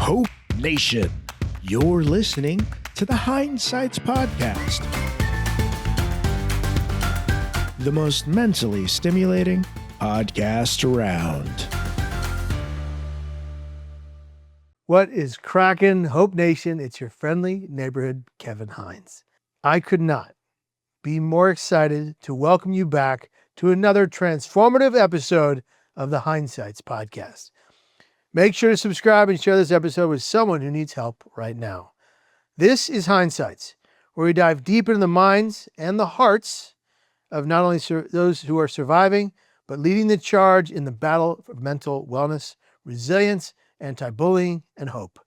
Hope Nation. You're listening to the HINESIGHTS Podcast, the most mentally stimulating podcast around. What is crackin', Hope Nation? It's your friendly neighborhood Kevin Hines. I could not be more excited to welcome you back to another transformative episode of the HINESIGHTS Podcast. Make sure to subscribe and share this episode with someone who needs help right now. This is HINESIGHTS, where we dive deep into the minds and the hearts of not only those who are surviving, but leading the charge in the battle for mental wellness, resilience, anti-bullying, and hope.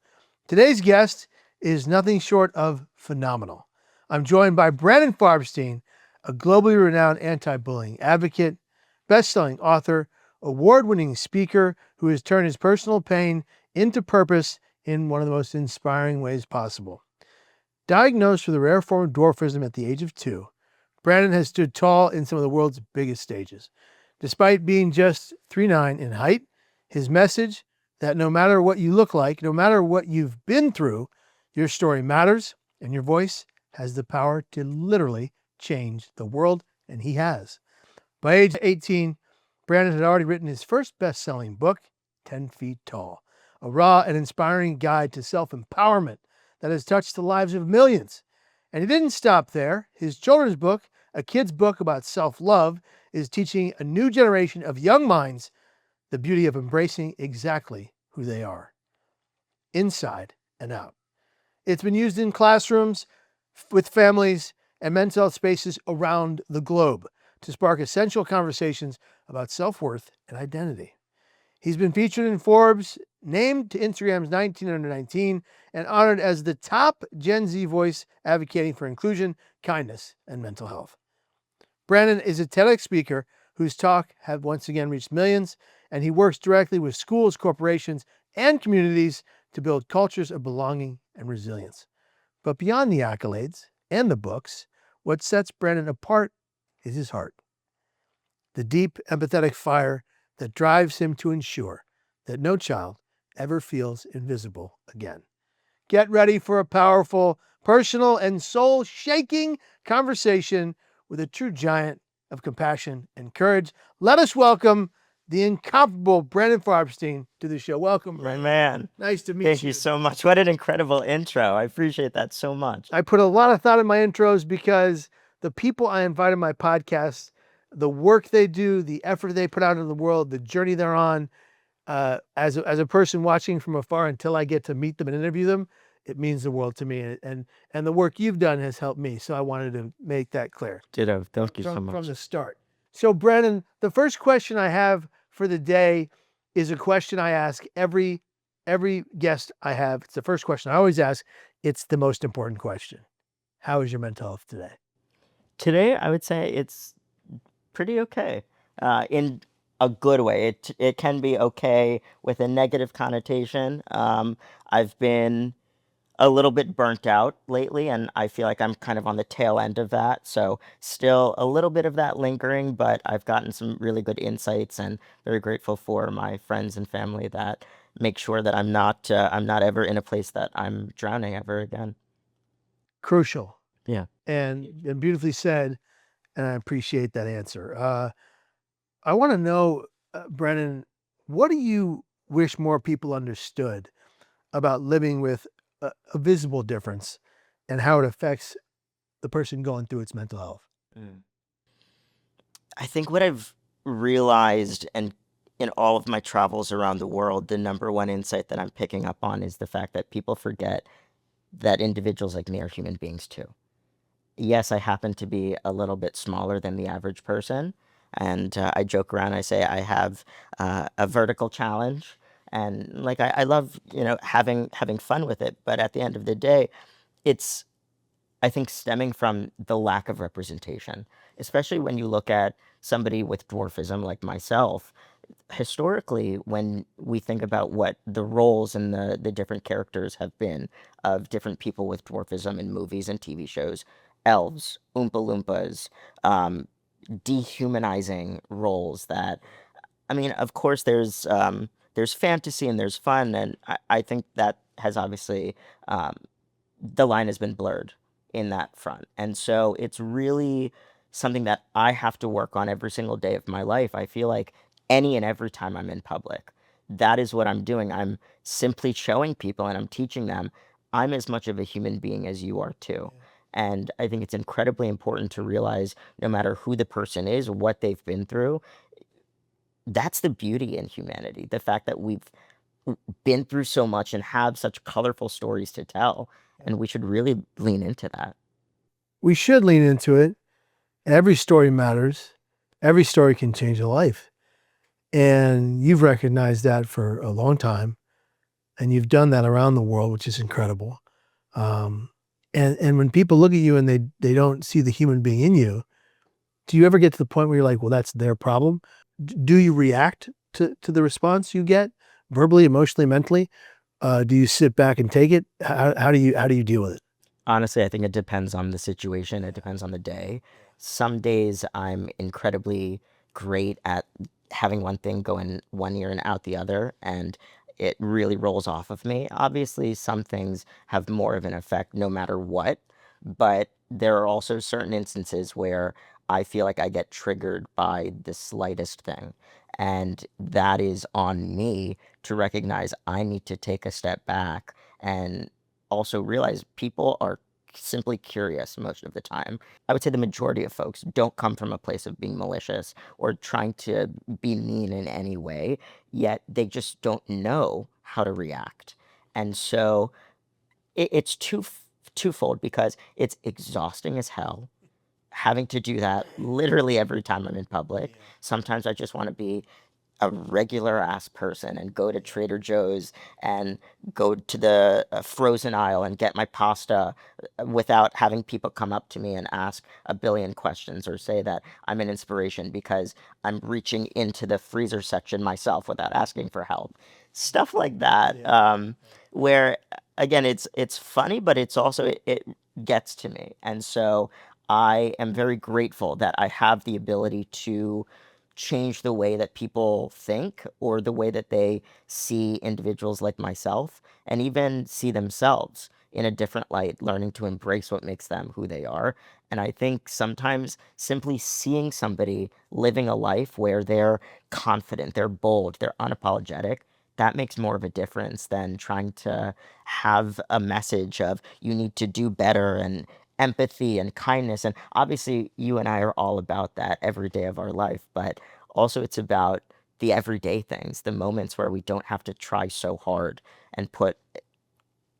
Today's guest is nothing short of phenomenal. I'm joined by Brandon Farbstein, a globally renowned anti-bullying advocate, best-selling author, award-winning speaker who has turned his personal pain into purpose in one of the most inspiring ways possible. Diagnosed with a rare form of dwarfism at the age of 2, Brandon has stood tall in some of the world's biggest stages. Despite being just 3'9" in height, his message that no matter what you look like, no matter what you've been through, your story matters and your voice has the power to literally change the world, and he has. By age 18, Brandon had already written his first best-selling book, 10 Feet Tall, a raw and inspiring guide to self-empowerment that has touched the lives of millions. And he didn't stop there. His children's book, a kid's book about self-love, is teaching a new generation of young minds the beauty of embracing exactly who they are, inside and out. It's been used in classrooms, with families, and mental health spaces around the globe to spark essential conversations about self-worth and identity. He's been featured in Forbes, named to Instagram's 19 Under 19, and honored as the top Gen Z voice advocating for inclusion, kindness, and mental health. Brandon is a TEDx speaker whose talk have once again reached millions, and he works directly with schools, corporations, and communities to build cultures of belonging and resilience. But beyond the accolades and the books, what sets Brandon apart is his heart. The deep, empathetic fire that drives him to ensure that no child ever feels invisible again. Get ready for a powerful, personal, and soul-shaking conversation with a true giant of compassion and courage. Let us welcome the incomparable Brandon Farbstein to the show. Welcome, My man. Nice to meet you. Thank you so much. What an incredible intro. I appreciate that so much. I put a lot of thought in my intros because the people I invite on my podcast, the work they do, the effort they put out in the world, the journey they're on, as a person watching from afar until I get to meet them and interview them, it means the world to me. And the work you've done has helped me. So I wanted to make that clear. Ditto. Thank you so much. From the start. So Brandon, the first question I have for the day is a question I ask every guest I have. It's the first question I always ask. It's the most important question. How is your mental health today? Today, I would say it's pretty okay. In a good way. It can be okay with a negative connotation. I've been a little bit burnt out lately, and I feel like I'm kind of on the tail end of that. So still a little bit of that lingering, but I've gotten some really good insights, and very grateful for my friends and family that make sure that I'm not ever in a place that I'm drowning ever again. Crucial. Yeah. And beautifully said, and I appreciate that answer. I want to know, Brennan, what do you wish more people understood about living with a visible difference and how it affects the person going through its mental health? I think what I've realized, and in all of my travels around the world, the number one insight that I'm picking up on is the fact that people forget that individuals like me are human beings too. Yes, I happen to be a little bit smaller than the average person, and I joke around. I say I have a vertical challenge, and like I love having fun with it. But at the end of the day, it's, I think, stemming from the lack of representation, especially when you look at somebody with dwarfism like myself. Historically, when we think about what the roles and the different characters have been of different people with dwarfism in movies and TV shows, elves, Oompa Loompas, dehumanizing roles that, I mean, of course, there's there's fantasy and there's fun, and I think that has obviously the line has been blurred in that front. And so it's really something that I have to work on every single day of my life. I feel like any and every time I'm in public, that is what I'm doing. I'm simply showing people and I'm teaching them I'm as much of a human being as you are too. And I think it's incredibly important to realize no matter who the person is, what they've been through, that's the beauty in humanity. The fact that we've been through so much and have such colorful stories to tell. And we should really lean into that. We should lean into it. Every story matters. Every story can change a life. And you've recognized that for a long time. And you've done that around the world, which is incredible. And when people look at you and they don't see the human being in you, do you ever get to the point where you're like, well, that's their problem? Do you react to the response you get verbally, emotionally, mentally? Do you sit back and take it? How do you deal with it? Honestly, I think it depends on the situation. It depends on the day. Some days I'm incredibly great at having one thing go in one ear and out the other, and it really rolls off of me. Obviously, some things have more of an effect no matter what, but there are also certain instances where I feel like I get triggered by the slightest thing. And that is on me to recognize I need to take a step back and also realize people are simply curious most of the time. I would say the majority of folks don't come from a place of being malicious or trying to be mean in any way, yet they just don't know how to react. And so it's twofold because it's exhausting as hell having to do that literally every time I'm in public. Sometimes I just want to be a regular ass person and go to Trader Joe's and go to the frozen aisle and get my pasta without having people come up to me and ask a billion questions or say that I'm an inspiration because I'm reaching into the freezer section myself without asking for help. Stuff like that, where again it's funny, but it's also it gets to me. And so I am very grateful that I have the ability to change the way that people think or the way that they see individuals like myself and even see themselves in a different light, learning to embrace what makes them who they are. And I think sometimes simply seeing somebody living a life where they're confident, they're bold, they're unapologetic, that makes more of a difference than trying to have a message of you need to do better and empathy and kindness. And obviously, you and I are all about that every day of our life, but also it's about the everyday things, the moments where we don't have to try so hard and put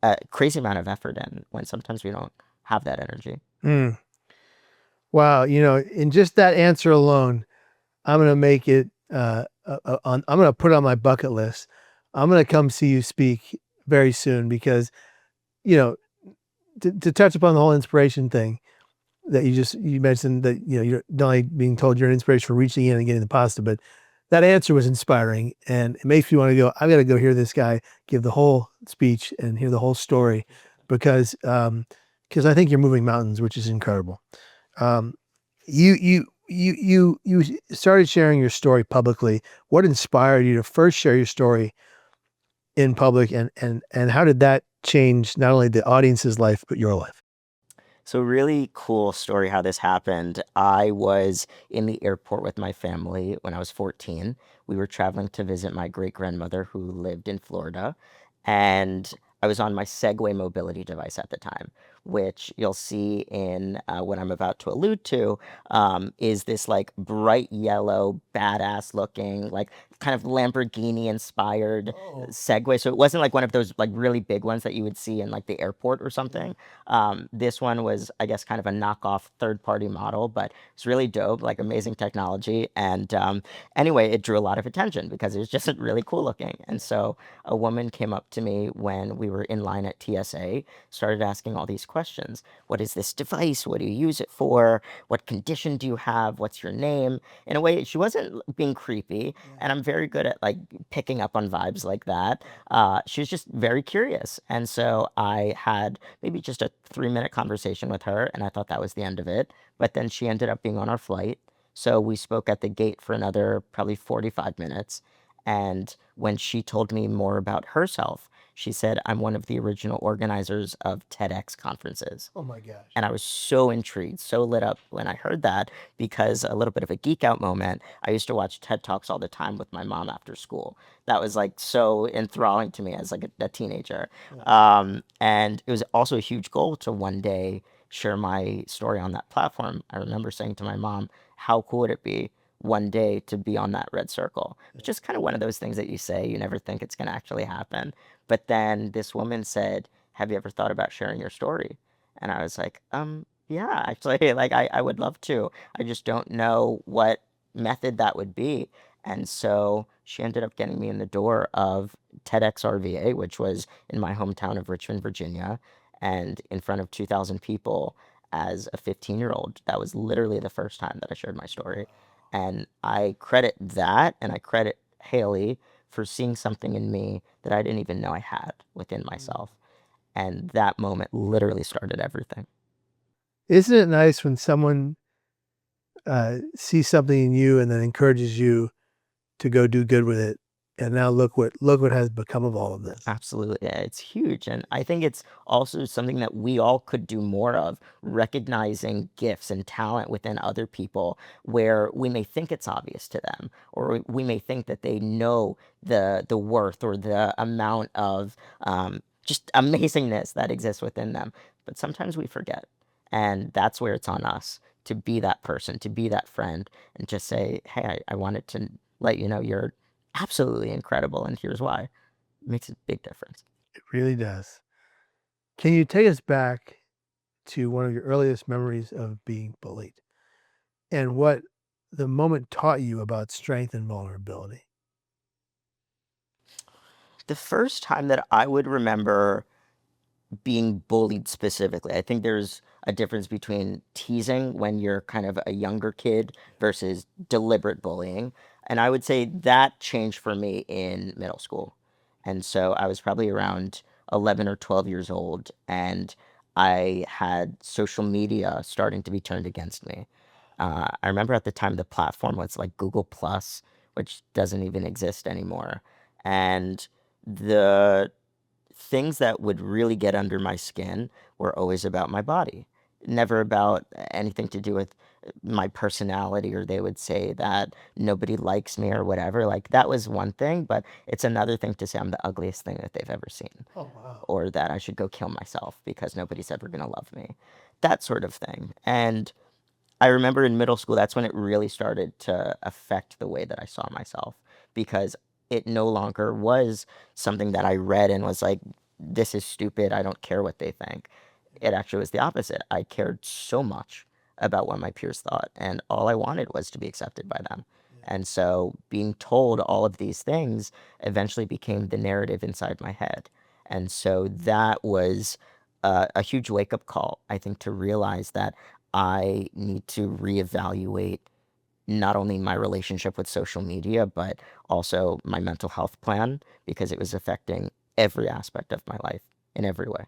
a crazy amount of effort in when sometimes we don't have that energy. Wow. In just that answer alone, I'm going to make it, I'm going to put it on my bucket list. I'm going to come see you speak very soon because, to touch upon the whole inspiration thing that you mentioned that, you're not only being told you're an inspiration for reaching in and getting the pasta, but that answer was inspiring and it makes me want to go, I've got to go hear this guy give the whole speech and hear the whole story because I think you're moving mountains, which is incredible. You started sharing your story publicly. What inspired you to first share your story in public and how did that change not only the audience's life, but your life? So really cool story how this happened. I was in the airport with my family when I was 14. We were traveling to visit my great grandmother who lived in Florida, and I was on my Segway mobility device at the time, which you'll see in what I'm about to allude to, is this like bright yellow, badass looking, like kind of Lamborghini inspired Segway. So it wasn't like one of those like really big ones that you would see in like the airport or something. This one was, I guess, kind of a knockoff third-party model, but it's really dope, like amazing technology. And anyway, it drew a lot of attention because it was just really cool looking. And so a woman came up to me when we were in line at TSA, started asking all these questions. What is this device? What do you use it for? What condition do you have? What's your name? In a way, she wasn't being creepy, and I'm very good at like picking up on vibes like that. She was just very curious. And so I had maybe just a 3-minute conversation with her, and I thought that was the end of it. But then she ended up being on our flight. So we spoke at the gate for another probably 45 minutes. And when she told me more about herself, she said, I'm one of the original organizers of TEDx conferences. Oh my gosh. And I was so intrigued, so lit up when I heard that, because a little bit of a geek out moment. I used to watch TED Talks all the time with my mom after school. That was like so enthralling to me as like a teenager. And it was also a huge goal to one day share my story on that platform. I remember saying to my mom, how cool would it be one day to be on that red circle? It's just kind of one of those things that you say, you never think it's going to actually happen. But then this woman said, have you ever thought about sharing your story? And I was like, yeah, actually, like I would love to. I just don't know what method that would be. And so she ended up getting me in the door of TEDx RVA, which was in my hometown of Richmond, Virginia, and in front of 2,000 people as a 15-year-old. That was literally the first time that I shared my story. And I credit that, and I credit Haley for seeing something in me that I didn't even know I had within myself. And that moment literally started everything. Isn't it nice when someone sees something in you and then encourages you to go do good with it? And now look what has become of all of this. Absolutely. Yeah, it's huge. And I think it's also something that we all could do more of, recognizing gifts and talent within other people where we may think it's obvious to them, or we may think that they know the worth or the amount of just amazingness that exists within them. But sometimes we forget. And that's where it's on us to be that person, to be that friend, and just say, hey, I wanted to let you know you're absolutely incredible, and here's why. It makes a big difference. It really does. Can you take us back to one of your earliest memories of being bullied and what the moment taught you about strength and vulnerability? The first time that I would remember being bullied specifically, I think there's a difference between teasing when you're kind of a younger kid versus deliberate bullying. And I would say that changed for me in middle school. And so I was probably around 11 or 12 years old, and I had social media starting to be turned against me. I remember at the time the platform was like Google Plus, which doesn't even exist anymore. And the things that would really get under my skin were always about my body, never about anything to do with my personality, or they would say that nobody likes me or whatever. Like, that was one thing, but it's another thing to say I'm the ugliest thing that they've ever seen, Oh, wow. or that I should go kill myself because nobody's ever going to love me. That sort of thing. And I remember in middle school, that's when it really started to affect the way that I saw myself, because it no longer was something that I read and was like, this is stupid. I don't care what they think. It actually was the opposite. I cared so much about what my peers thought, and all I wanted was to be accepted by them. And so being told all of these things eventually became the narrative inside my head. And so that was a huge wake up call, I think, to realize that I need to reevaluate not only my relationship with social media, but also my mental health plan, because it was affecting every aspect of my life in every way.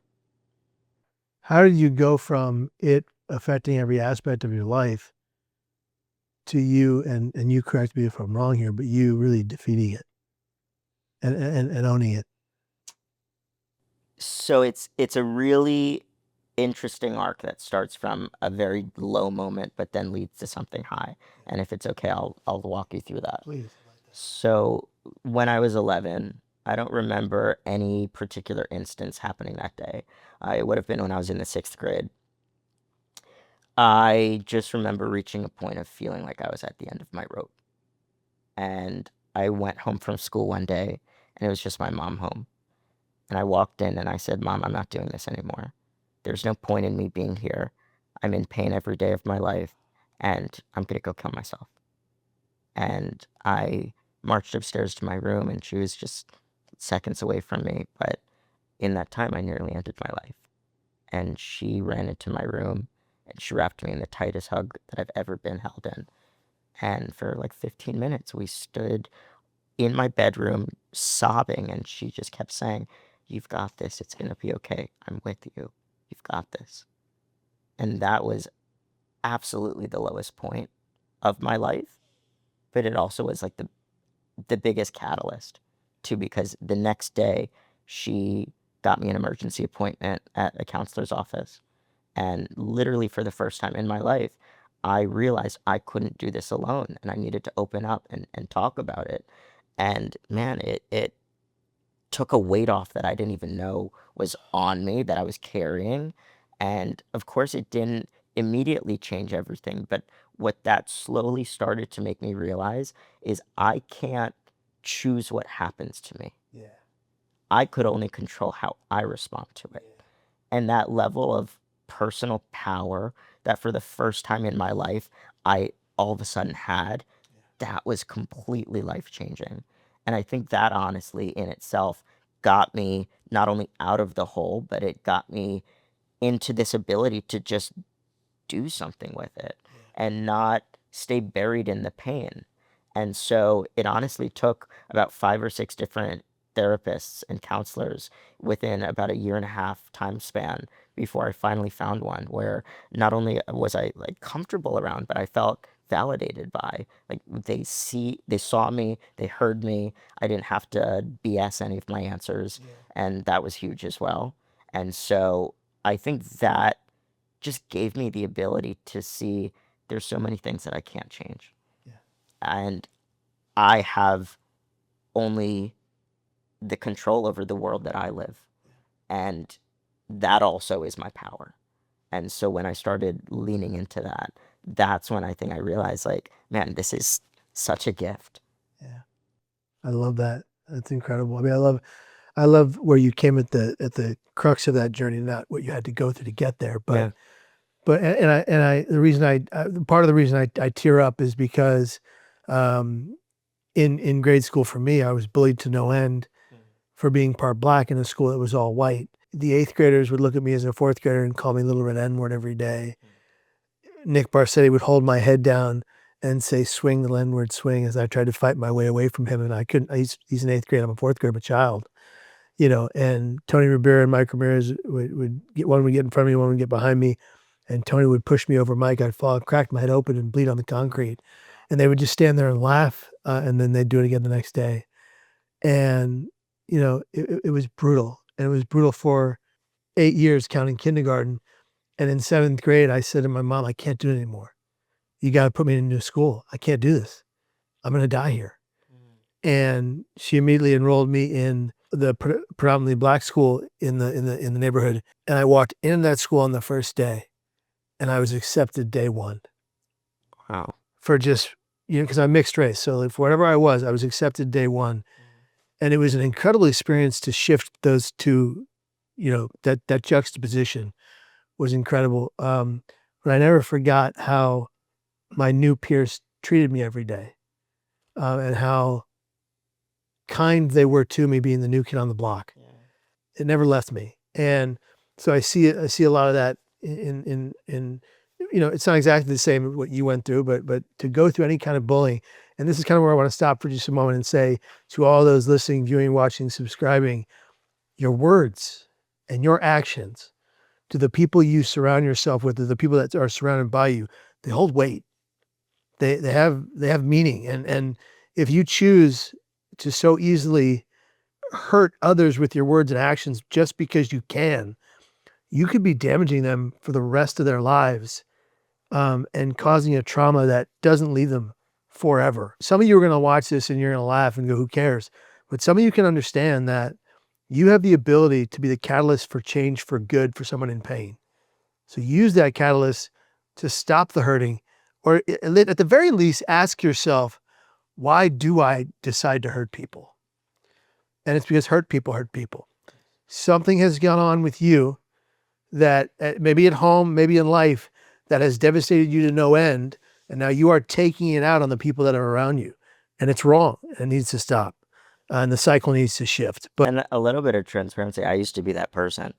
How did you go from it affecting every aspect of your life to you, and you correct me if I'm wrong here, but you really defeating it and owning it? So it's a really interesting arc that starts from a very low moment, but then leads to something high. And if it's okay, I'll walk you through that. Please. So when I was 11, I don't remember any particular instance happening that day. It would have been when I was in the sixth grade. I just remember reaching a point of feeling like I was at the end of my rope. And I went home from school one day, and it was just my mom home. And I walked in and I said, Mom, I'm not doing this anymore. There's no point in me being here. I'm in pain every day of my life, and I'm going to go kill myself. And I marched upstairs to my room, and she was just seconds away from me. But in that time, I nearly ended my life. And she ran into my room, and she wrapped me in the tightest hug that I've ever been held in. And for like 15 minutes, we stood in my bedroom sobbing, and she just kept saying, you've got this. It's going to be okay. I'm with you. You've got this. And that was absolutely the lowest point of my life. But it also was like the the biggest catalyst too, because the next day she got me an emergency appointment at a counselor's office. And literally for the first time in my life, I realized I couldn't do this alone and I needed to open up and talk about it. And man, it took a weight off that I didn't even know was on me, that I was carrying. And of course, it didn't immediately change everything. But what that slowly started to make me realize is I can't choose what happens to me. Yeah. I could only control how I respond to it. And that level of personal power that for the first time in my life, I all of a sudden had, that was completely life changing. And I think that honestly in itself got me not only out of the hole, but it got me into this ability to just do something with it and not stay buried in the pain. And so it honestly took about 5 or 6 different therapists and counselors within about a year and a half time span before I finally found one where not only was I like comfortable around, but I felt validated by. Like they saw me, they heard me. I didn't have to BS any of my answers, and that was huge as well. And so I think that just gave me the ability to see there's so many things that I can't change. Yeah. And I have only the control over the world that I live. And that also is my power. And so when I started leaning into that, that's when I think I realized, like, man, this is such a gift. Yeah. I love that. That's incredible. I mean, I love where you came at the crux of that journey, not what you had to go through to get there, but Yeah. the reason part of the reason I tear up is because in grade school for me, I was bullied to no end for being part black in a school that was all white. The 8th graders would look at me as a 4th grader and call me little red N-word every day. Nick Barsetti would hold my head down and say, "Swing the N-word, swing," as I tried to fight my way away from him. And I couldn't, he's in 8th grade, I'm a 4th grade, I'm a child, and Tony Rivera and Mike Ramirez would get, one would get in front of me, one would get behind me. And Tony would push me over Mike. I'd fall, crack my head open and bleed on the concrete. And they would just stand there and laugh. And then they'd do it again the next day. And, it was brutal. And it was brutal for 8 years, counting kindergarten. And in 7th grade, I said to my mom, "I can't do it anymore. You got to put me in a new school. I can't do this. I'm going to die here." And she immediately enrolled me in the predominantly black school in the neighborhood. And I walked in that school on the first day. And I was accepted day one. Wow. For just, because I'm mixed race. So for whatever I was accepted day one. And it was an incredible experience to shift those two, that juxtaposition was incredible. But I never forgot how my new peers treated me every day, and how kind they were to me being the new kid on the block. It never left me. And so I see a lot of that in it's not exactly the same as what you went through, but to go through any kind of bullying, and this is kind of where I want to stop for just a moment and say to all those listening, viewing, watching, subscribing, your words and your actions to the people you surround yourself with, to the people that are surrounded by you, they hold weight. They have meaning. And if you choose to so easily hurt others with your words and actions just because you can, you could be damaging them for the rest of their lives, and causing a trauma that doesn't leave them forever. Some of you are going to watch this and you're going to laugh and go, "Who cares?" But some of you can understand that you have the ability to be the catalyst for change for good for someone in pain. So use that catalyst to stop the hurting, or at the very least, ask yourself, why do I decide to hurt people? And it's because hurt people hurt people. Something has gone on with you that maybe at home, maybe in life, that has devastated you to no end. And now you are taking it out on the people that are around you. And it's wrong. It needs to stop. And the cycle needs to shift. But And a little bit of transparency. I used to be that person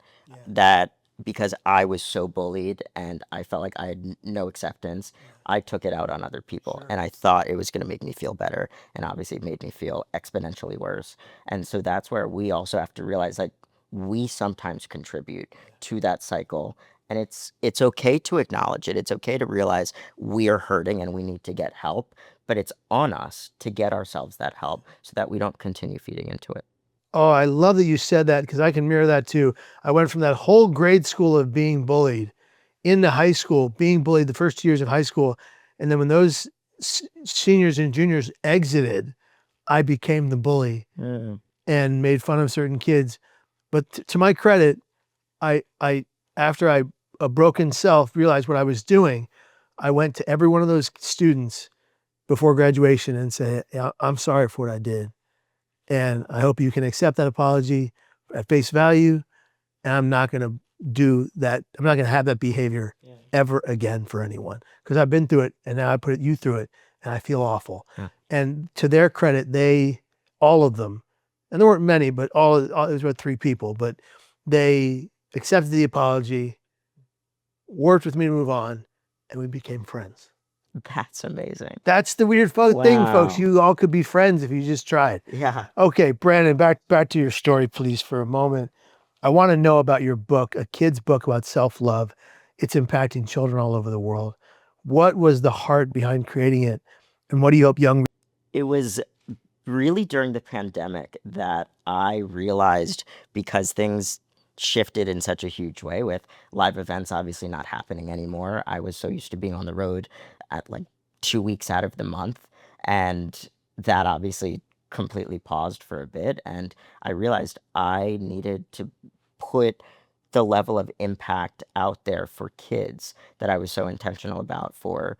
that because I was so bullied and I felt like I had no acceptance, I took it out on other people. And I thought it was going to make me feel better. And obviously it made me feel exponentially worse. And so that's where we also have to realize, like, we sometimes contribute to that cycle. And it's okay to acknowledge it. It's okay to realize we are hurting and we need to get help. but it's on us to get ourselves that help so that we don't continue feeding into it. Oh, I love that you said that because I can mirror that too. I went from that whole grade school of being bullied into high school, being bullied the first 2 years of high school. And then when those seniors and juniors exited, I became the bully and made fun of certain kids. But to my credit, after a broken self realized what I was doing, I went to every one of those students before graduation and said, I'm sorry for what I did. And I hope you can accept that apology at face value. And I'm not going to do that. I'm not going to have that behavior ever again for anyone because I've been through it and now I put you through it and I feel awful. Yeah. And to their credit, all of them, and there weren't many, but all it was about 3 people, but they accepted the apology, worked with me to move on, and we became friends. That's amazing. That's the weird thing, folks. You all could be friends if you just tried. Yeah. Okay, Brandon, back to your story, please, for a moment. I want to know about your book, a kid's book about self-love. It's impacting children all over the world. What was the heart behind creating it? And what do you hope young... It was really during the pandemic that I realized, because things shifted in such a huge way with live events obviously not happening anymore. I was so used to being on the road at like 2 weeks out of the month, and that obviously completely paused for a bit, and I realized I needed to put the level of impact out there for kids that I was so intentional about for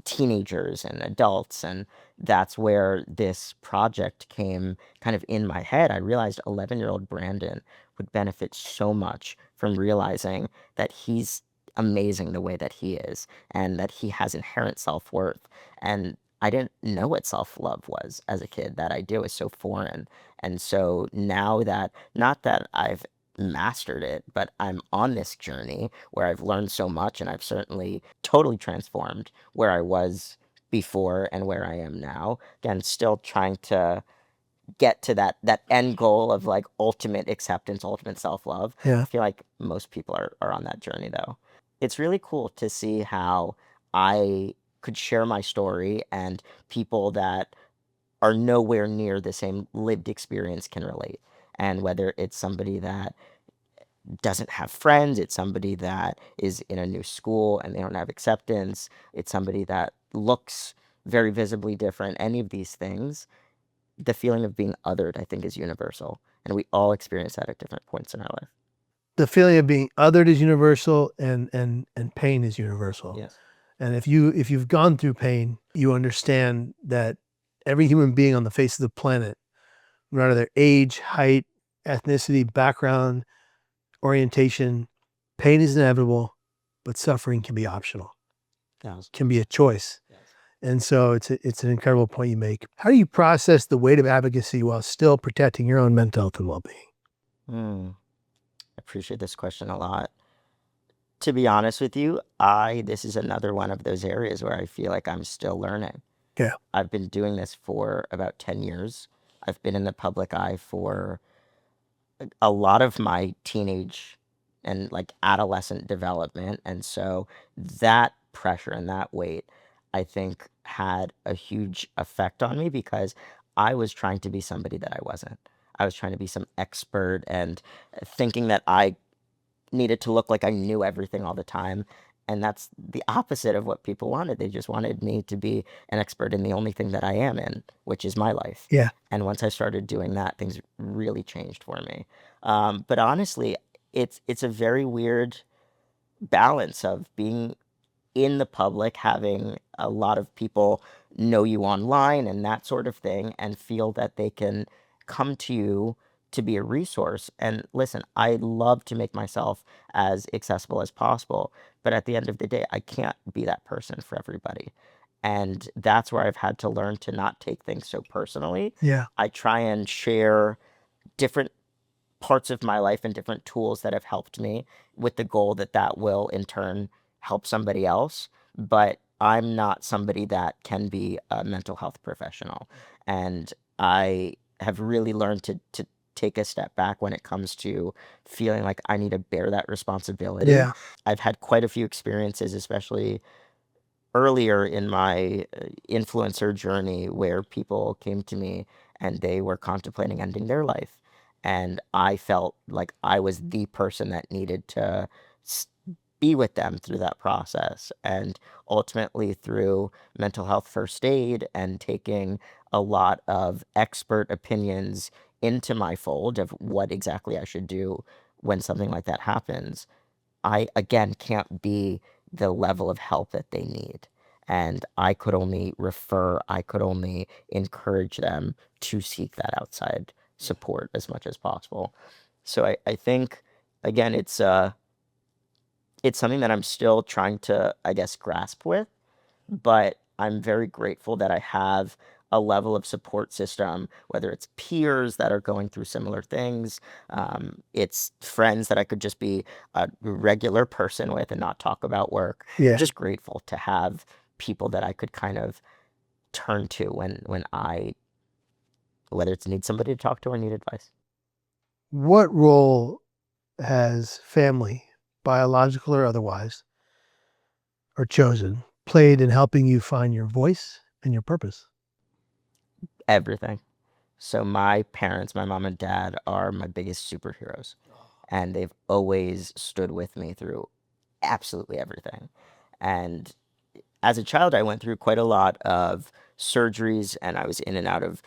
teenagers and adults, and that's where this project came kind of in my head. I realized 11-year-old Brandon would benefit so much from realizing that he's amazing the way that he is and that he has inherent self-worth. And I didn't know what self-love was as a kid. That idea was so foreign. And so now that, not that I've mastered it, but I'm on this journey where I've learned so much, and I've certainly totally transformed where I was before and where I am now. Again, still trying to get to that end goal of like ultimate acceptance, ultimate self-love. Yeah. I feel like most people are on that journey though. It's really cool to see how I could share my story and people that are nowhere near the same lived experience can relate. And whether it's somebody that doesn't have friends, it's somebody that is in a new school and they don't have acceptance, it's somebody that looks very visibly different, any of these things, the feeling of being othered, I think, is universal. And we all experience that at different points in our life. The feeling of being othered is universal, and pain is universal. Yes. And if you've gone through pain, you understand that every human being on the face of the planet, no matter their age, height, ethnicity, background, orientation, pain is inevitable, but suffering can be optional. Yes. Can be a choice. Yes. And so it's an incredible point you make. How do you process the weight of advocacy while still protecting your own mental health and well-being? I appreciate this question a lot. To be honest with you, this is another one of those areas where I feel like I'm still learning. Yeah. I've been doing this for about 10 years. I've been in the public eye for a lot of my teenage and like adolescent development. And so that pressure and that weight, I think, had a huge effect on me because I was trying to be somebody that I wasn't. I was trying to be some expert and thinking that I needed to look like I knew everything all the time. And that's the opposite of what people wanted. They just wanted me to be an expert in the only thing that I am in, which is my life. Yeah. And once I started doing that, things really changed for me. But honestly, it's a very weird balance of being in the public, having a lot of people know you online and that sort of thing, and feel that they can come to you to be a resource. And listen, I love to make myself as accessible as possible, but at the end of the day, I can't be that person for everybody. And that's where I've had to learn to not take things so personally. Yeah. I try and share different parts of my life and different tools that have helped me with the goal that that will in turn help somebody else. But I'm not somebody that can be a mental health professional. And I have really learned to take a step back when it comes to feeling like I need to bear that responsibility. Yeah. I've had quite a few experiences, especially earlier in my influencer journey where people came to me and they were contemplating ending their life. And I felt like I was the person that needed to be with them through that process. And ultimately, through mental health first aid and taking a lot of expert opinions into my fold of what exactly I should do when something like that happens, I, again, can't be the level of help that they need. And I could only refer, I could only encourage them to seek that outside support as much as possible. So I think, again, it's something that I'm still trying to, I guess, grasp with, but I'm very grateful that I have a level of support system, whether it's peers that are going through similar things, it's friends that I could just be a regular person with and not talk about work. Yeah. Just grateful to have people that I could kind of turn to when I, whether it's need somebody to talk to or need advice. What role has family, biological or otherwise, or chosen, played in helping you find your voice and your purpose? Everything. So my parents, my mom and dad, are my biggest superheroes, and they've always stood with me through absolutely everything. And as a child, I went through quite a lot of surgeries, and I was in and out of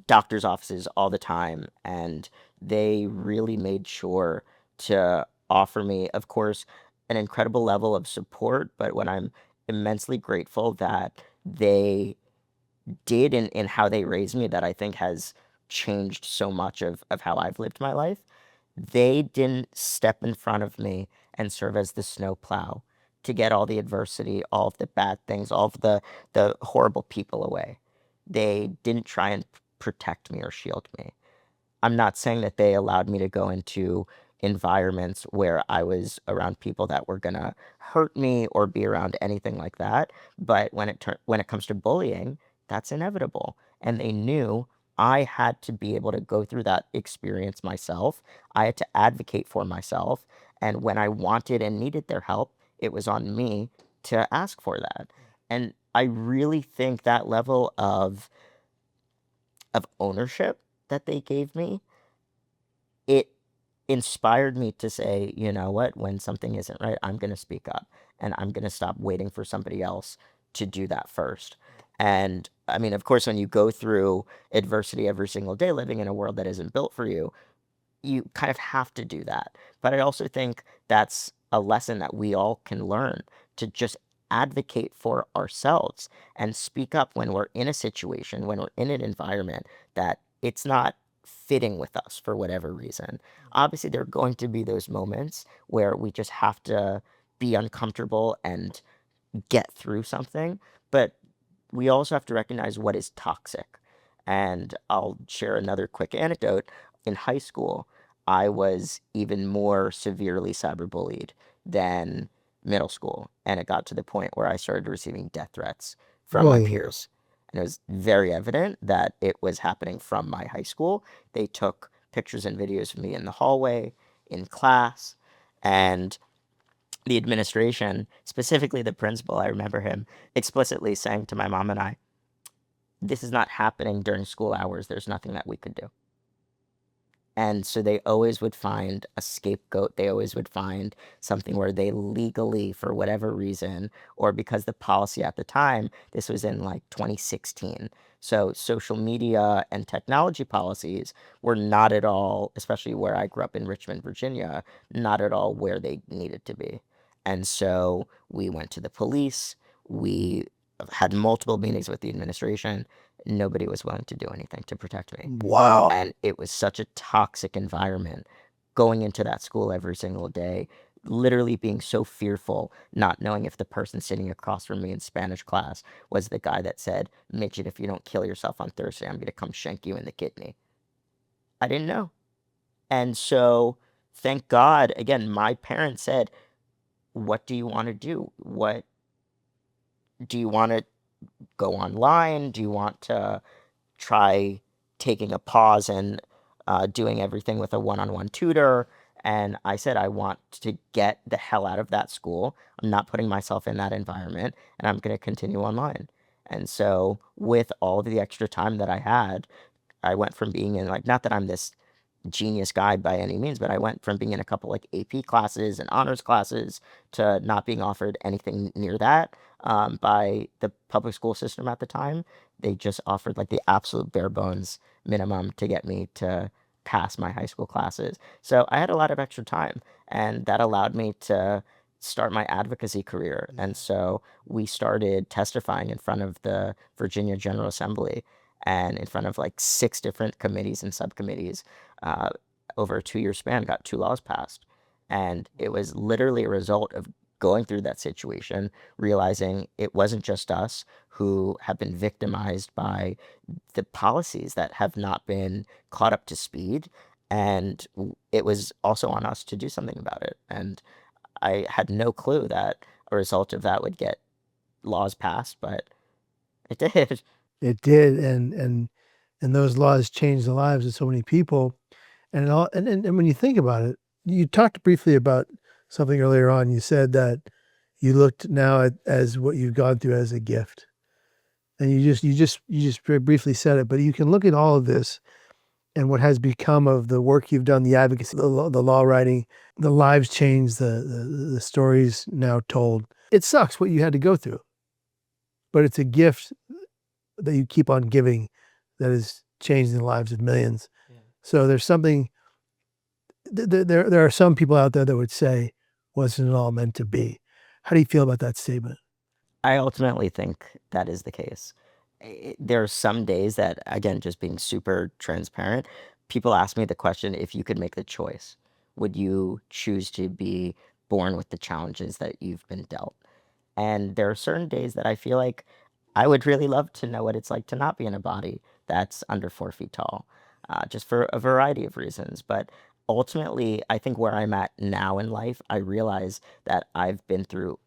doctor's offices all the time. And they really made sure to offer me, of course, an incredible level of support. But what I'm immensely grateful that they did in how they raised me, that I think has changed so much of how I've lived my life. They didn't step in front of me and serve as the snowplow to get all the adversity, all of the bad things, all of the horrible people away. They didn't try and protect me or shield me. I'm not saying that they allowed me to go into environments where I was around people that were gonna hurt me or be around anything like that. But when it comes to bullying, that's inevitable. And they knew I had to be able to go through that experience myself. I had to advocate for myself. And when I wanted and needed their help, it was on me to ask for that. And I really think that level of ownership that they gave me, it inspired me to say, you know what, when something isn't right, I'm going to speak up and I'm going to stop waiting for somebody else to do that first. And I mean, of course, when you go through adversity every single day living in a world that isn't built for you, you kind of have to do that. But I also think that's a lesson that we all can learn, to just advocate for ourselves and speak up when we're in a situation, when we're in an environment that it's not fitting with us for whatever reason. Obviously, there are going to be those moments where we just have to be uncomfortable and get through something, but we also have to recognize what is toxic. And I'll share another quick anecdote. In high school, I was even more severely cyberbullied than middle school. And it got to the point where I started receiving death threats from my Whoa. peers. And it was very evident that it was happening from my high school. They took pictures and videos of me in the hallway, in class, and the administration, specifically the principal, I remember him explicitly saying to my mom and I, "This is not happening during school hours. There's nothing that we could do." And so they always would find a scapegoat. They always would find something where they legally, for whatever reason, or because the policy at the time, this was in like 2016. So social media and technology policies were not at all, especially where I grew up in Richmond, Virginia, not at all where they needed to be. And so we went to the police. We had multiple meetings with the administration. Nobody was willing to do anything to protect me. Wow. And it was such a toxic environment going into that school every single day, literally being so fearful, not knowing if the person sitting across from me in Spanish class was the guy that said, "Midget, if you don't kill yourself on Thursday, I'm going to come shank you in the kidney." I didn't know. And so, thank God, again, my parents said, "What do you want to do? What do you want to go online? Do you want to try taking a pause and doing everything with a one-on-one tutor?" And I said, I want to get the hell out of that school. I'm not putting myself in that environment, and I'm going to continue online. And so, with all of the extra time that I had, I went from being in, like, not that I'm this genius guy by any means, but I went from being in a couple like AP classes and honors classes to not being offered anything near that by the public school system at the time. They just offered like the absolute bare bones minimum to get me to pass my high school classes. So I had a lot of extra time, and that allowed me to start my advocacy career. And so we started testifying in front of the Virginia General Assembly and in front of like 6 different committees and subcommittees uh, over a 2-year span, got 2 laws passed. And it was literally a result of going through that situation, realizing it wasn't just us who have been victimized by the policies that have not been caught up to speed. And it was also on us to do something about it. And I had no clue that a result of that would get laws passed, but it did. It did, and those laws changed the lives of so many people. And when you think about it, you talked briefly about something earlier on. You said that you looked now at as what you've gone through as a gift, and you just very briefly said it. But you can look at all of this and what has become of the work you've done, the advocacy, the law writing, the lives changed, the stories now told. It sucks what you had to go through, but it's a gift that you keep on giving that is changing the lives of millions. So there's something, there are some people out there that would say, wasn't it all meant to be? How do you feel about that statement? I ultimately think that is the case. There are some days that, again, just being super transparent, people ask me the question, if you could make the choice, would you choose to be born with the challenges that you've been dealt? And there are certain days that I feel like I would really love to know what it's like to not be in a body that's under 4 feet tall, just for a variety of reasons. But ultimately, I think where I'm at now in life, I realize that I've been through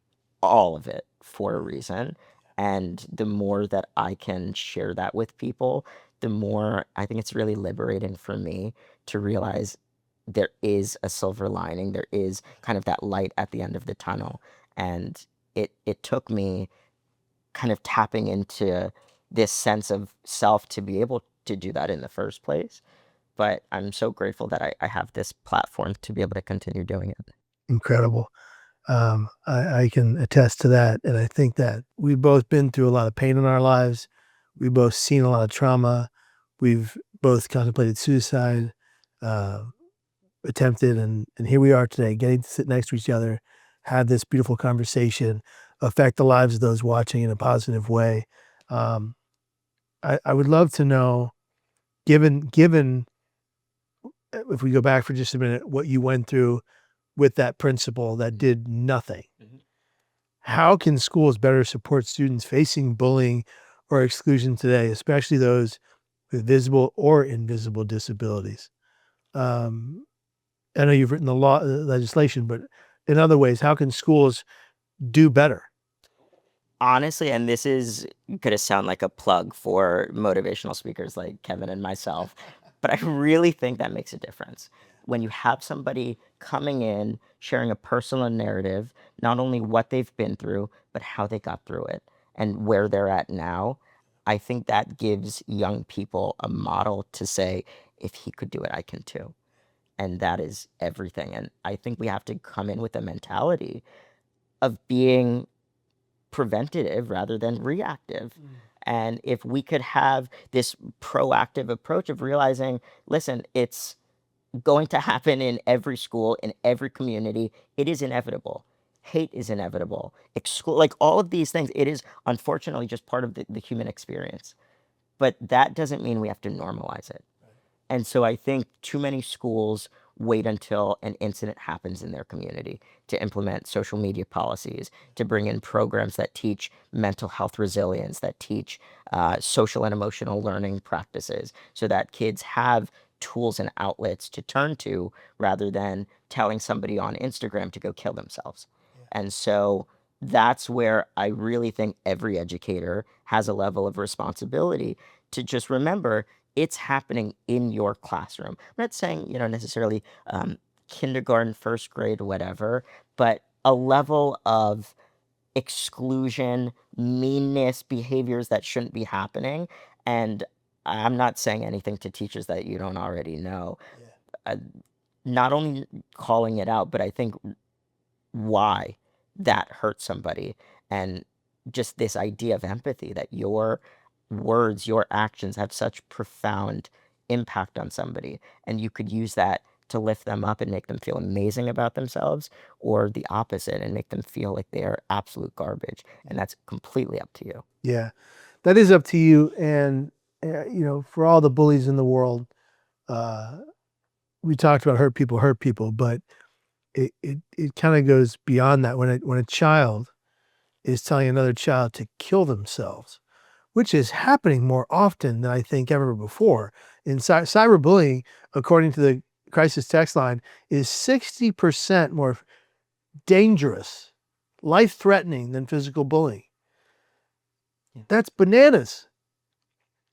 all of it for a reason. And the more that I can share that with people, the more I think it's really liberating for me to realize there is a silver lining. There is kind of that light at the end of the tunnel. And it took me kind of tapping into this sense of self to be able to do that in the first place. But I'm so grateful that I have this platform to be able to continue doing it. Incredible. I can attest to that. And I think that we've both been through a lot of pain in our lives. We've both seen a lot of trauma. We've both contemplated suicide, uh, attempted, and here we are today, getting to sit next to each other, have this beautiful conversation, affect the lives of those watching in a positive way. Um, I would love to know, given if we go back for just a minute, what you went through with that principal that did nothing. How can schools better support students facing bullying or exclusion today, especially those with visible or invisible disabilities? Um, I know you've written the law legislation, but in other ways, how can schools do better? Honestly, and this is going to sound like a plug for motivational speakers like Kevin and myself, but I really think that makes a difference. When you have somebody coming in, sharing a personal narrative, not only what they've been through, but how they got through it and where they're at now, I think that gives young people a model to say, if he could do it, I can too. And that is everything. And I think we have to come in with a mentality of being preventative rather than reactive. And if we could have this proactive approach of realizing, listen, it's going to happen in every school, in every community, it is inevitable. Hate is inevitable. Like all of these things, it is unfortunately just part of the human experience. But that doesn't mean we have to normalize it. And so I think too many schools wait until an incident happens in their community to implement social media policies, to bring in programs that teach mental health resilience, that teach social and emotional learning practices, so that kids have tools and outlets to turn to rather than telling somebody on Instagram to go kill themselves. And so that's where I really think every educator has a level of responsibility to just remember it's happening in your classroom. I'm not saying, necessarily kindergarten, first grade, whatever, but a level of exclusion, meanness, behaviors that shouldn't be happening. And I'm not saying anything to teachers that you don't already know. Uh, not only calling it out, but I think why that hurt somebody, and just this idea of empathy, that your words, your actions have such profound impact on somebody, and you could use that to lift them up and make them feel amazing about themselves, or the opposite and make them feel like they are absolute garbage. And that's completely up to you. Yeah, that is up to you. And, for all the bullies in the world, we talked about hurt people, but it kind of goes beyond that. When a child is telling another child to kill themselves, which is happening more often than I think ever before. In cyberbullying, according to the crisis text line, is 60% more dangerous, life-threatening than physical bullying. Yeah. That's bananas.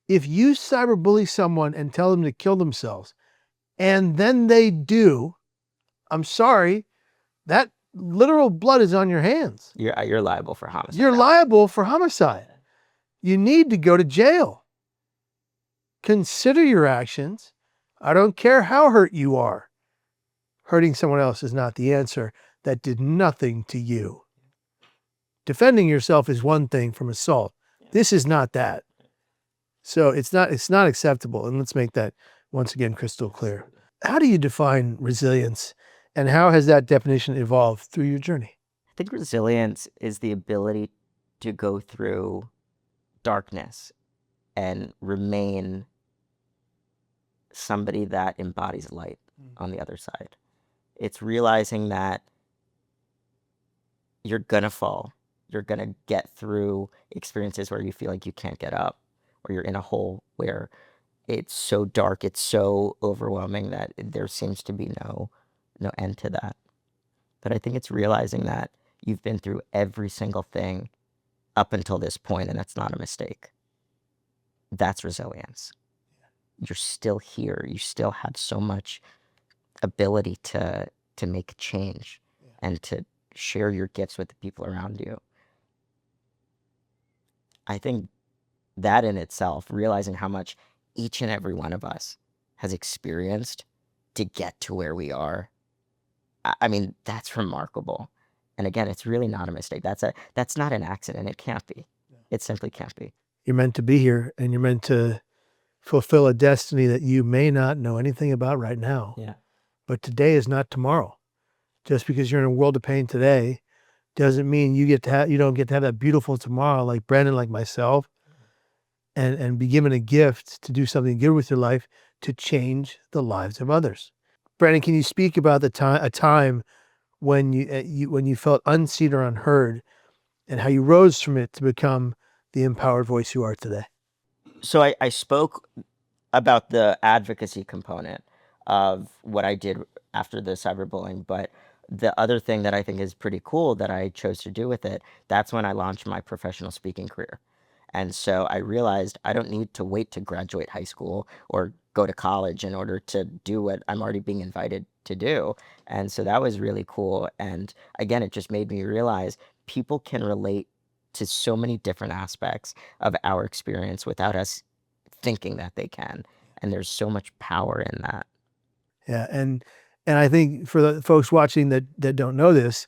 If you cyberbully someone and tell them to kill themselves, and then they do, I'm sorry, that literal blood is on your hands. You're liable for homicide. You're liable for homicide. You need to go to jail. Consider your actions. I don't care how hurt you are. Hurting someone else is not the answer. That did nothing to you. Defending yourself is one thing from assault. This is not that. So it's not acceptable. And let's make that once again crystal clear. How do you define resilience, and how has that definition evolved through your journey? I think resilience is the ability to go through darkness and remain somebody that embodies light on the other side. It's realizing that you're gonna fall. You're gonna get through experiences where you feel like you can't get up, or you're in a hole where it's so dark, it's so overwhelming that there seems to be no end to that. But I think it's realizing that you've been through every single thing up until this point, and that's not a mistake. That's resilience. You're still here. You still had so much ability to make a change and to share your gifts with the people around you. I think that in itself, realizing how much each and every one of us has experienced to get to where we are, I mean, that's remarkable. And again, it's really not a mistake. That's not an accident. It can't be. It simply can't be. You're meant to be here, and you're meant to fulfill a destiny that you may not know anything about right now. Yeah. But today is not tomorrow. Just because you're in a world of pain today doesn't mean you don't get to have that beautiful tomorrow, like Brandon, like myself, and be given a gift to do something good with your life to change the lives of others. Brandon, can you speak about a time when you felt unseen or unheard, and how you rose from it to become the empowered voice you are today? So I spoke about the advocacy component of what I did after the cyberbullying, but the other thing that I think is pretty cool that I chose to do with it, that's when I launched my professional speaking career. And so I realized I don't need to wait to graduate high school or go to college in order to do what I'm already being invited to do. And so that was really cool. And again, it just made me realize people can relate to so many different aspects of our experience without us thinking that they can. And there's so much power in that. Yeah, and I think for the folks watching that don't know this,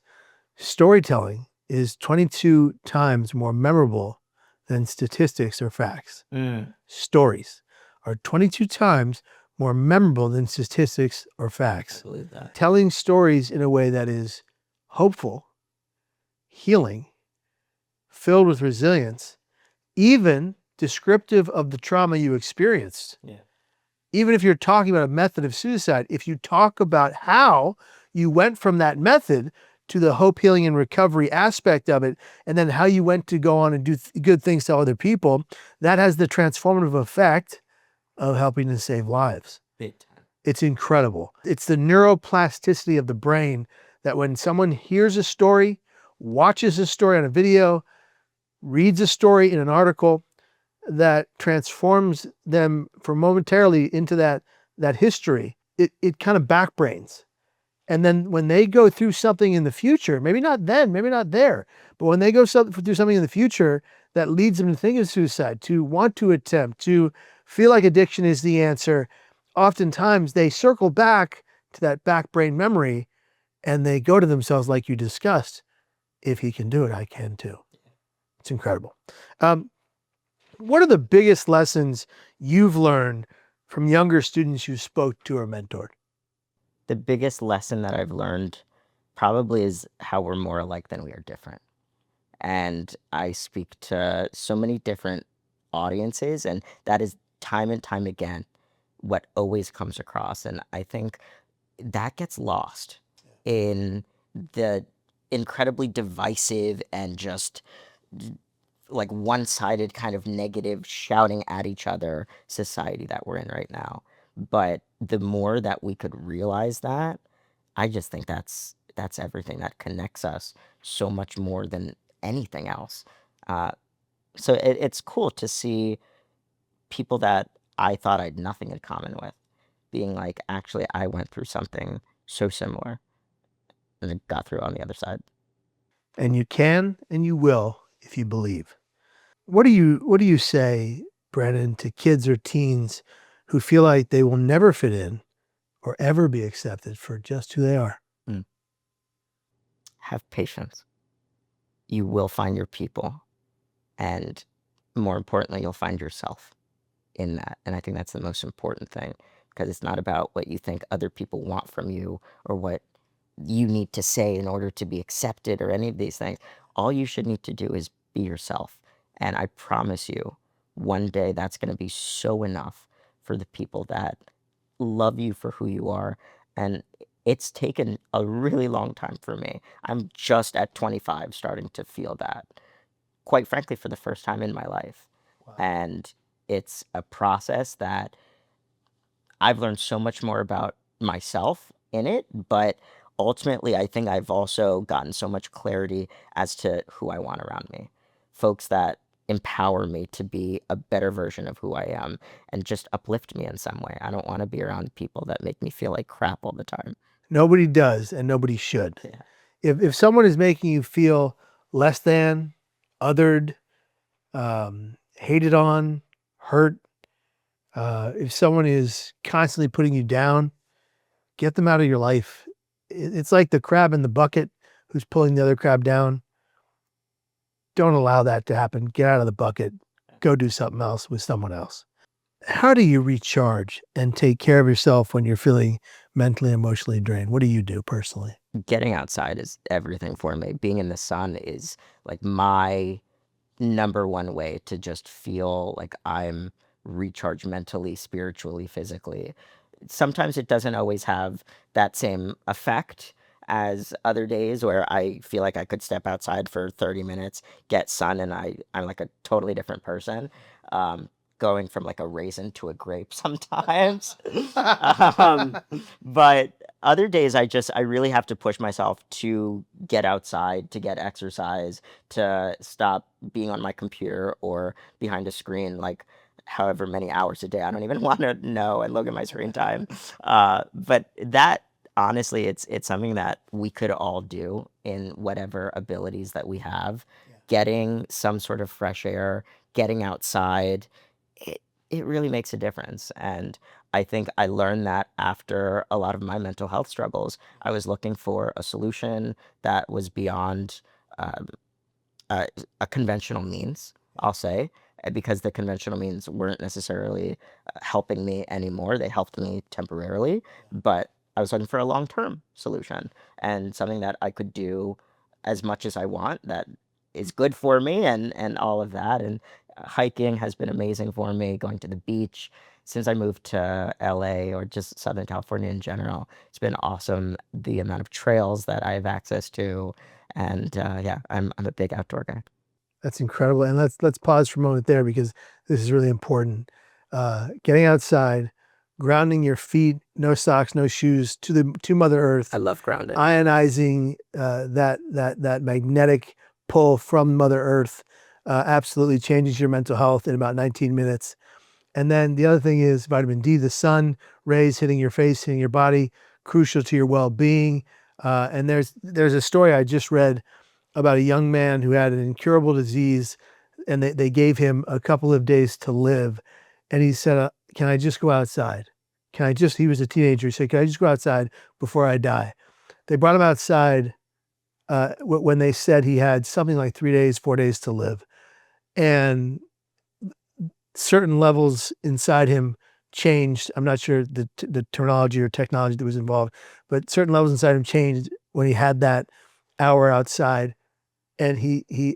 storytelling is 22 times more memorable than statistics or facts. Stories are 22 times more memorable than statistics or facts. I believe that. Telling stories in a way that is hopeful, healing, filled with resilience, even descriptive of the trauma you experienced. Yeah. Even if you're talking about a method of suicide, if you talk about how you went from that method to the hope, healing, and recovery aspect of it, and then how you went to go on and do good things to other people, that has the transformative effect of helping to save lives. Big time. It's incredible. It's the neuroplasticity of the brain that when someone hears a story, watches a story on a video, reads a story in an article, that transforms them for momentarily into that history, it kind of backbrains. And then when they go through something in the future, maybe not then, maybe not there, but when they go through something in the future that leads them to think of suicide, to want to attempt, to feel like addiction is the answer, oftentimes they circle back to that back brain memory and they go to themselves like you discussed, if he can do it, I can too. It's incredible. What are the biggest lessons you've learned from younger students you spoke to or mentored? The biggest lesson that I've learned probably is how we're more alike than we are different. And I speak to so many different audiences, and that is time and time again what always comes across. And I think that gets lost in the incredibly divisive and just like one-sided kind of negative shouting at each other society that we're in right now. But the more that we could realize that, I just think that's everything that connects us so much more than anything else. So it's cool to see people that I thought I had nothing in common with being like, actually, I went through something so similar and it got through on the other side. And you can and you will if you believe. What do you say, Brandon, to kids or teens who feel like they will never fit in or ever be accepted for just who they are? Have patience. You will find your people. And more importantly, you'll find yourself in that. And I think that's the most important thing, because it's not about what you think other people want from you or what you need to say in order to be accepted or any of these things. All you should need to do is be yourself. And I promise you, one day that's going to be so enough for the people that love you for who you are. And it's taken a really long time for me. I'm just at 25 starting to feel that, quite frankly, for the first time in my life. Wow. And it's a process that I've learned so much more about myself in it, but ultimately, I think I've also gotten so much clarity as to who I want around me. Folks that empower me to be a better version of who I am and just uplift me in some way. I don't want to be around people that make me feel like crap all the time. Nobody does, and nobody should. Yeah. If someone is making you feel less than, othered, hated on, hurt, if someone is constantly putting you down, get them out of your life. It's like the crab in the bucket who's pulling the other crab down. Don't allow that to happen. Get out of the bucket. Go do something else with someone else. How do you recharge and take care of yourself when you're feeling mentally, emotionally drained? What do you do personally? Getting outside is everything for me. Being in the sun is like my number one way to just feel like I'm recharged mentally, spiritually, physically. Sometimes it doesn't always have that same effect as other days where I feel like I could step outside for 30 minutes, get sun, and I'm like a totally different person. Going from like a raisin to a grape sometimes. But other days I really have to push myself to get outside, to get exercise, to stop being on my computer or behind a screen like however many hours a day. I don't even want to know and look at my screen time. But that honestly, it's something that we could all do in whatever abilities that we have. Yeah. Getting some sort of fresh air, getting outside, it really makes a difference. And I think I learned that after a lot of my mental health struggles. I was looking for a solution that was beyond a conventional means, I'll say, because the conventional means weren't necessarily helping me anymore. They helped me temporarily, but I was looking for a long-term solution and something that I could do as much as I want that is good for me and all of that. And hiking has been amazing for me, going to the beach. Since I moved to LA or just Southern California in general, it's been awesome, the amount of trails that I have access to. And yeah, I'm a big outdoor guy. That's incredible. And let's pause for a moment there because this is really important. Getting outside, grounding your feet, no socks, no shoes, to Mother Earth. I love grounding. Ionizing that magnetic pull from Mother Earth absolutely changes your mental health in about 19 minutes. And then the other thing is vitamin D, the sun rays hitting your face, hitting your body, crucial to your well-being. And there's a story I just read about a young man who had an incurable disease, and they gave him a couple of days to live. And he said, can I just go outside? He was a teenager. He said, can I just go outside before I die? They brought him outside when they said he had something like 3 days, 4 days to live. And certain levels inside him changed. I'm not sure the terminology or technology that was involved, but certain levels inside him changed when he had that hour outside. And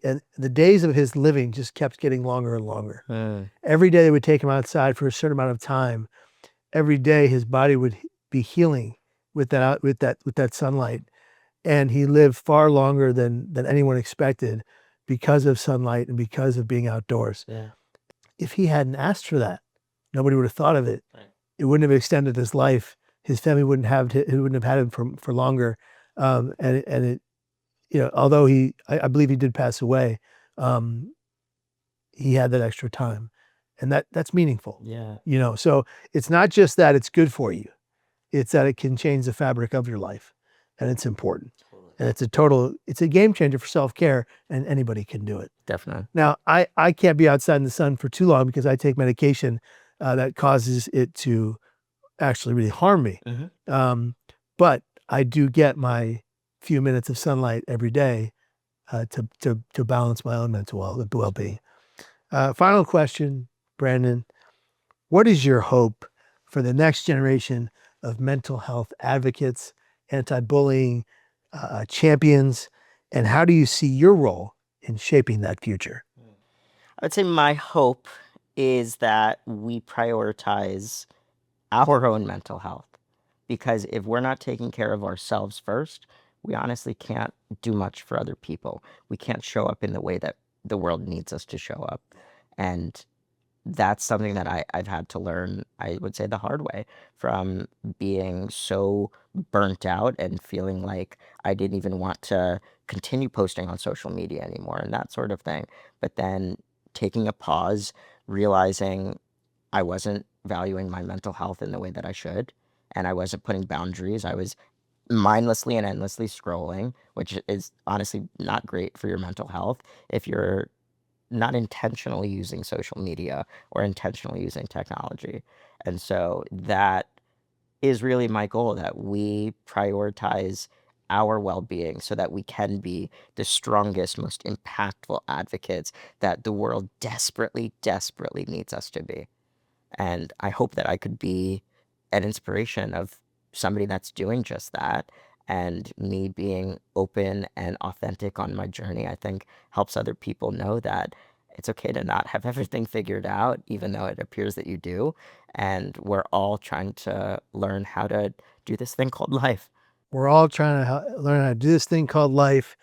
and the days of his living just kept getting longer and longer. Every day they would take him outside for a certain amount of time. Every day his body would be healing with that sunlight. And he lived far longer than anyone expected because of sunlight and because of being outdoors. Yeah. If he hadn't asked for that, nobody would have thought of it. Right. It wouldn't have extended his life. His family wouldn't have had him for longer. And it, although I believe he did pass away, he had that extra time, and that's meaningful. Yeah. So it's not just that it's good for you, it's that it can change the fabric of your life, and it's important. And it's a game changer for self-care, and anybody can do it. Definitely. Now, I can't be outside in the sun for too long because I take medication that causes it to actually really harm me. Mm-hmm. But I do get my few minutes of sunlight every day to balance my own mental well-being. Final question, Brandon. What is your hope for the next generation of mental health advocates, anti-bullying champions, and how do you see your role in shaping that future? I would say my hope is that we prioritize our own mental health, because if we're not taking care of ourselves first, we honestly can't do much for other people. We can't show up in the way that the world needs us to show up. And that's something that I've had to learn, I would say, the hard way, from being so burnt out and feeling like I didn't even want to continue posting on social media anymore and that sort of thing. But then taking a pause, realizing I wasn't valuing my mental health in the way that I should, and I wasn't putting boundaries. I was mindlessly and endlessly scrolling, which is honestly not great for your mental health if you're not intentionally using social media or intentionally using technology. And so that is really my goal, that we prioritize our well-being so that we can be the strongest, most impactful advocates that the world desperately, desperately needs us to be. And I hope that I could be an inspiration of somebody that's doing just that. And me being open and authentic on my journey, I think, helps other people know that it's okay to not have everything figured out, even though it appears that you do. And we're all trying to learn how to do this thing called life. We're all trying to learn how to do this thing called life.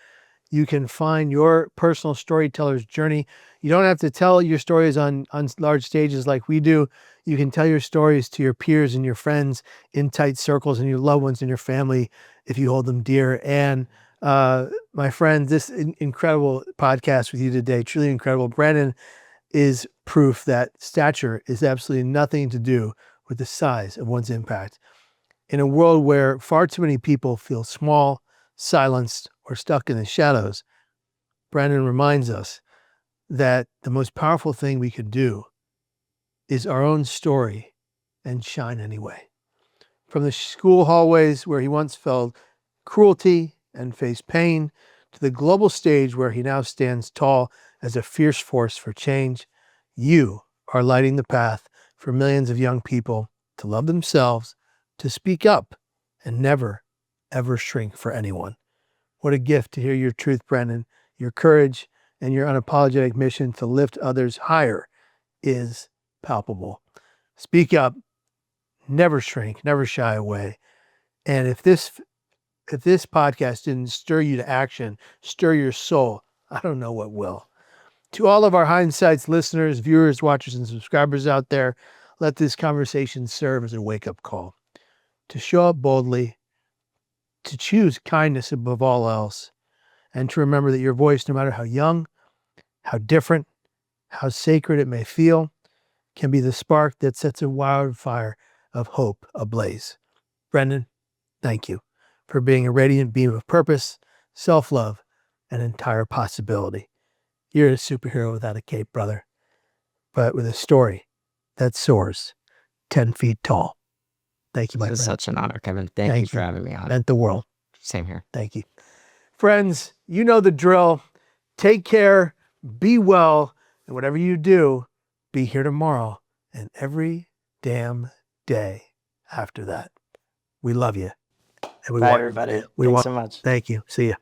You can find your personal storyteller's journey. You don't have to tell your stories on large stages like we do. You can tell your stories to your peers and your friends in tight circles and your loved ones and your family if you hold them dear. And my friend, this incredible podcast with you today, truly incredible. Brandon is proof that stature is absolutely nothing to do with the size of one's impact. In a world where far too many people feel small, silenced, or stuck in the shadows, Brandon reminds us that the most powerful thing we could do is our own story and shine anyway. From the school hallways where he once felt cruelty and faced pain, to the global stage where he now stands tall as a fierce force for change, you are lighting the path for millions of young people to love themselves, to speak up, and never, ever shrink for anyone. What a gift to hear your truth, Brandon. Your courage and your unapologetic mission to lift others higher is palpable. Speak up, never shrink, never shy away. And if this podcast didn't stir you to action, stir your soul, I don't know what will. To all of our Hindsights listeners, viewers, watchers, and subscribers out there, let this conversation serve as a wake-up call. To show up boldly, to choose kindness above all else, and to remember that your voice, no matter how young, how different, how sacred it may feel, can be the spark that sets a wildfire of hope ablaze. Brendan, Thank you for being a radiant beam of purpose, self-love, and entire possibility. You're a superhero without a cape, brother, but with a story that soars 10 feet tall. Thank you, my friend. This is such an honor, Kevin. Thank you for having me on. Meant the world. Same here. Thank you. Friends, you know the drill. Take care, be well, and whatever you do, be here tomorrow and every damn day after that. We love you. And we Bye, want everybody. we Thanks want, so much. Thank you. See ya.